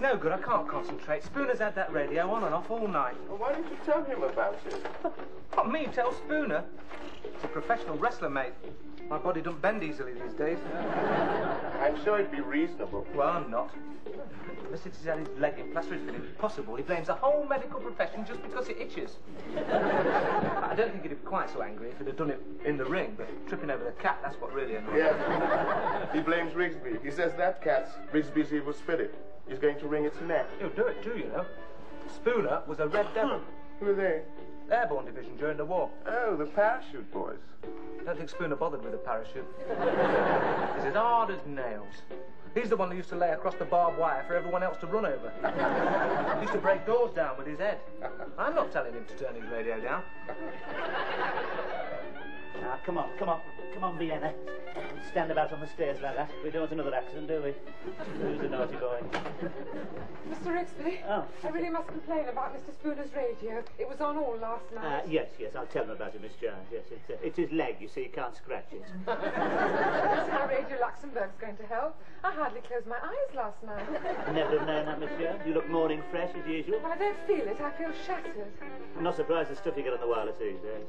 no good. I can't concentrate. Spooner's had that radio on and off all night. Well, why didn't you tell him about it? Not me, tell Spooner. He's a professional wrestler, mate. My body don't bend easily these days. I'm sure it'd be reasonable. Well, I'm not. Ever since he's had his leg in plaster, it's been impossible. He blames the whole medical profession just because it itches. I don't think he'd be quite so angry if he'd have done it in the ring, but tripping over the cat, that's what really annoys him. Yeah. He blames Rigsby. He says that cat's Rigsby's evil spirit. He's going to wring its neck. He'll do it too, you know. Spooner was a Red Devil. Who are they? Airborne division during the war. Oh, the parachute boys. I don't think Spooner bothered with a parachute. He's as hard as nails. He's the one who used to lay across the barbed wire for everyone else to run over. He used to break doors down with his head. I'm not telling him to turn his radio down. Ah, come on, Vienna. Don't stand about on the stairs like that. We don't want another accident, do we? Who's the naughty boy? Mr. Rigsby, Oh. I really must complain about Mr. Spooner's radio. It was on all last night. Yes, I'll tell him about it, Miss Jones. Yes, it's his leg, you see, you can't scratch it. That's how Radio Luxembourg's going to help. I hardly closed my eyes last night. Never have known that, Miss Jones. You look morning fresh as usual. Well, I don't feel it. I feel shattered. I'm not surprised the stuff you get on the wireless these days.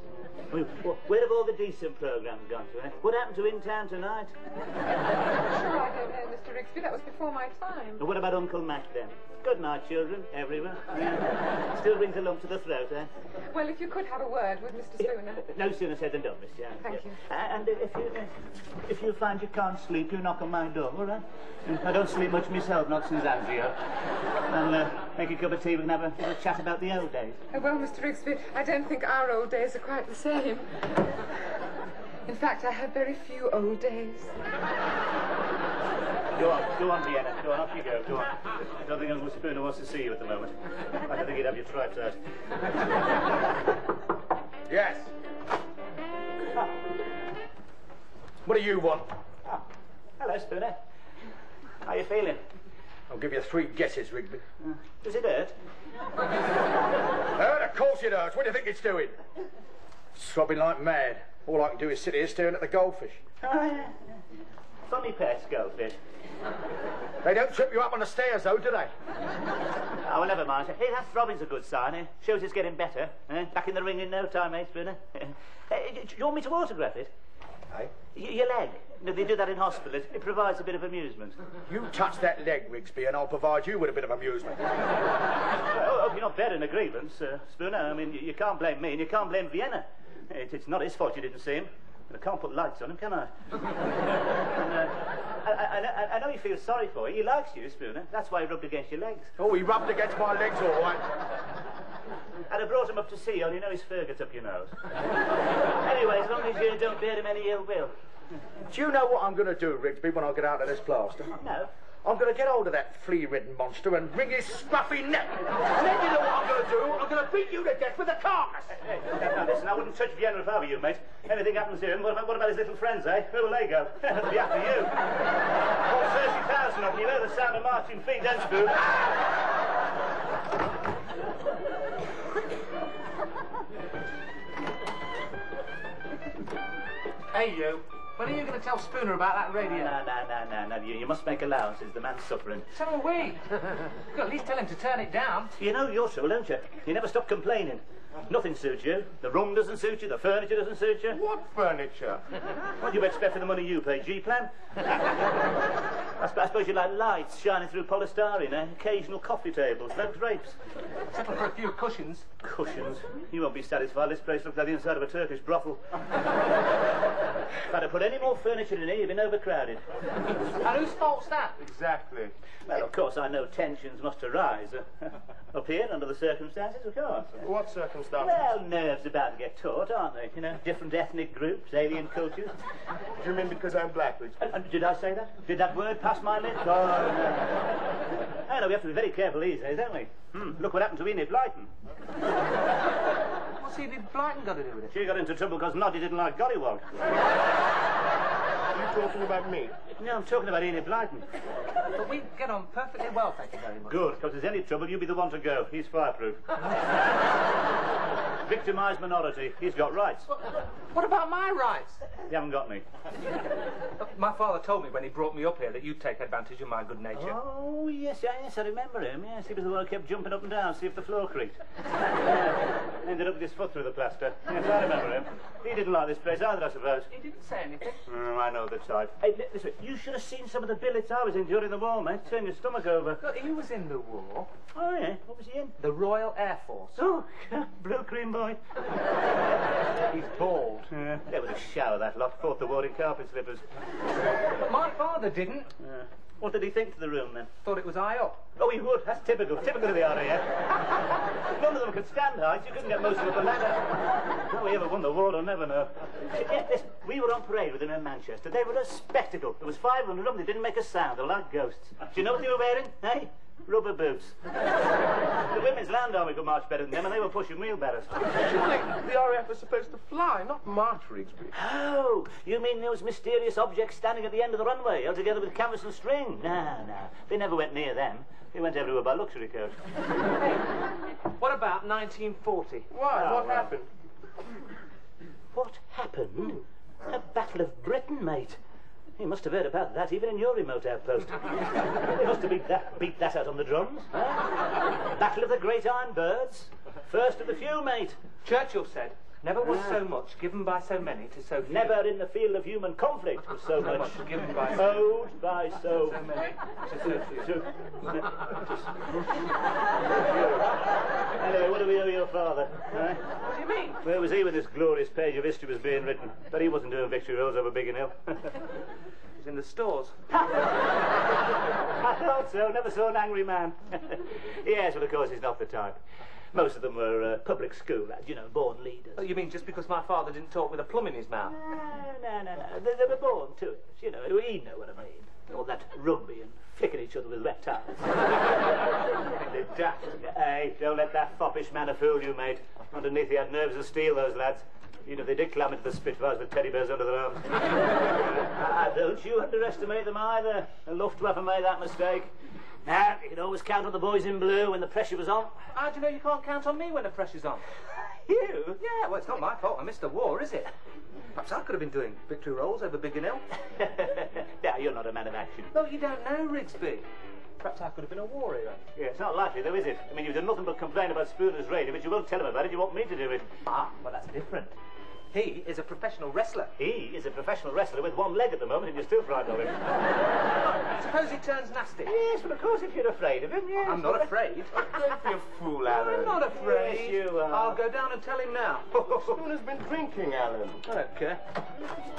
I mean, where have all the decent programmes gone to, eh? What happened to In Town Tonight? Sure, I don't know, Mr. Rigsby. That was before my time. And what about Uncle Mac, then? Good night, children, everyone. Still brings a lump to the throat, eh? Well, if you could have a word with Mr. Spooner. No sooner said than done, Miss Jones. Thank you. And if you find you can't sleep, you knock on my door, all right? I don't sleep much myself, not since Angio. I'll make a cup of tea, we can have a chat about the old days. Well, Mr. Rigsby, I don't think our old days are quite the same. In fact, I have very few old days. Go on, Vienna. Go on, off you go. Go on. I don't think Uncle Spooner wants to see you at the moment. I don't think he'd have your stripes out. Yes. What do you want? Oh, hello, Spooner. How you feeling? I'll give you 3 guesses, Rigby. Does it hurt? Hurt? Of course it hurts. What do you think it's doing? Throbbing like mad. All I can do is sit here staring at the goldfish. Oh, yeah. Funny pets, goldfish. They don't trip you up on the stairs, though, do they? Oh, well, never mind. Hey, that throbbing's a good sign, eh? Shows it's getting better. Eh? Back in the ring in no time, eh, Spooner? Do you want me to autograph it? Hey? Your leg. No, they do that in hospital. It provides a bit of amusement. You touch that leg, Rigsby, and I'll provide you with a bit of amusement. Well, I hope you're not bearing a grievance, Spooner. I mean, you can't blame me and you can't blame Vienna. It's not his fault you didn't see him. I can't put lights on him, can I? I know he feels sorry for you. He likes you, Spooner. That's why he rubbed against your legs. Oh, he rubbed against my legs, all right. And I brought him up to see you, and you know his fur gets up your nose. Anyway, as long as you don't bear him any ill will. Do you know what I'm going to do, Rigsby, when I get out of this plaster? No. I'm going to get hold of that flea-ridden monster and wring his scruffy neck. And then you know what I'm going to do? I'm going to beat you to death with a carcass. Hey, now listen, I wouldn't touch Vienna if I were you, mate. Anything happens to him, what about his little friends, eh? Where will they go? It'll be after you. All 30,000 of them, you know the sound of marching feet, don't you? Hey, you. When are you going to tell Spooner about that radio? No. You must make allowances. The man's suffering. So are we. You could at least tell him to turn it down. You know your trouble, don't you? You never stop complaining. Nothing suits you. The room doesn't suit you. The furniture doesn't suit you. What furniture? What do you expect for the money you pay? G-plan? I suppose you like lights shining through polystyrene, eh? Occasional coffee tables, no drapes. Settle for a few cushions. Cushions? You won't be satisfied. This place looks like the inside of a Turkish brothel. If I'd have put any more furniture in here, you'd been overcrowded. And whose fault's that? Exactly. Well, of course, I know tensions must arise. Up here, under the circumstances, of course. What circumstances? Well, nerves about to get taut, aren't they? You know, different ethnic groups, alien cultures. Do you mean because I'm black, Rigsby? Did I say that? Did that word pass my lips? Oh, no. Oh, no, we have to be very careful these days, don't we? Look what happened to Enid Blyton. What's Enid Blyton got to do with it? She got into trouble because Noddy didn't like Gollywog. Are you talking about me? No, I'm talking about Enid Blyton. But we get on perfectly well, thank you very much. Good, because if there's any trouble, you be the one to go. He's fireproof. Victimised minority. He's got rights. What about my rights? You haven't got any. My father told me when he brought me up here that you'd take advantage of my good nature. Oh, yes, I remember him. Yes, he was the one who kept jumping up and down, see if the floor creaked. Ended up with his foot through the plaster. Yes, I remember him. He didn't like this place either, I suppose. He didn't say anything. I know the type. Hey, listen, you should have seen some of the billets I was in during the war, mate. Turn your stomach over. Look, he was in the war. Oh, yeah? What was he in? The Royal Air Force. Oh, blue cream boy. He's bald. Yeah, they would have showered that lot, fought the war in carpet slippers. But my father didn't. What did he think to the room, then? Thought it was high up. Oh, he would. That's typical. Typical of the RAF. None of them could stand heights. You couldn't get most of them up a ladder. How we ever won the war, I'll never know. Yeah, listen, we were on parade with them in Manchester. They were a spectacle. There was 500 of them. They didn't make a sound. They were like ghosts. Do you know what they were wearing? Hey? Rubber boots. The Women's Land Army could march better than them, and they were pushing wheelbarrows. Surely the RAF was supposed to fly, not march, Rigsby. Oh, you mean those mysterious objects standing at the end of the runway, held together with canvas and string? No. They never went near them. They went everywhere by luxury coach. What about 1940? Why? What happened? What happened? The Battle of Britain, mate. You must have heard about that even in your remote outpost. They must have beat that out on the drums. Huh? Battle of the Great Iron Birds. First of the few, mate. Churchill said, never was so much given by so many to so few. Never in the field of human conflict was so much given by owed by so many to so few. Anyway, what do we owe your father? Huh? What do you mean? Where was he when this glorious page of history was being written? But he wasn't doing victory roads over Biggin Hill. He's in the stores. I thought so. Never saw an angry man. Yes, well, of course, he's not the type. Most of them were public school lads, you know, born leaders. Oh, you mean just because my father didn't talk with a plum in his mouth? No. They were born to it, you know. He'd know what I mean. All that rugby and flicking each other with reptiles. They're daft. Hey, don't let that foppish manner fool you, mate. Underneath he had nerves of steel, those lads. You know, they did climb into the Spitfires with teddy bears under their arms. Don't you underestimate them either. The Luftwaffe made that mistake. Now, you could always count on the boys in blue when the pressure was on. How do you know you can't count on me when the pressure's on? You? Yeah, well, it's not my fault I missed the war, is it? Perhaps I could have been doing victory rolls over Biggin Hill. Yeah, you're not a man of action. No, you don't know, Rigsby. Perhaps I could have been a war hero. Yeah, it's not likely, though, is it? I mean, you've done nothing but complain about Spooner's radio, but you won't tell him about it. You want me to do it. Ah, well, that's different. He is a professional wrestler. He is a professional wrestler with one leg at the moment, and you're still frightened of him. Suppose he turns nasty. Yes, well, of course, if you're afraid of him, yes. I'm not afraid. Don't be a fool, Alan. I'm not afraid. Yes, you are. I'll go down and tell him now. Spooner's been drinking, Alan. I don't care.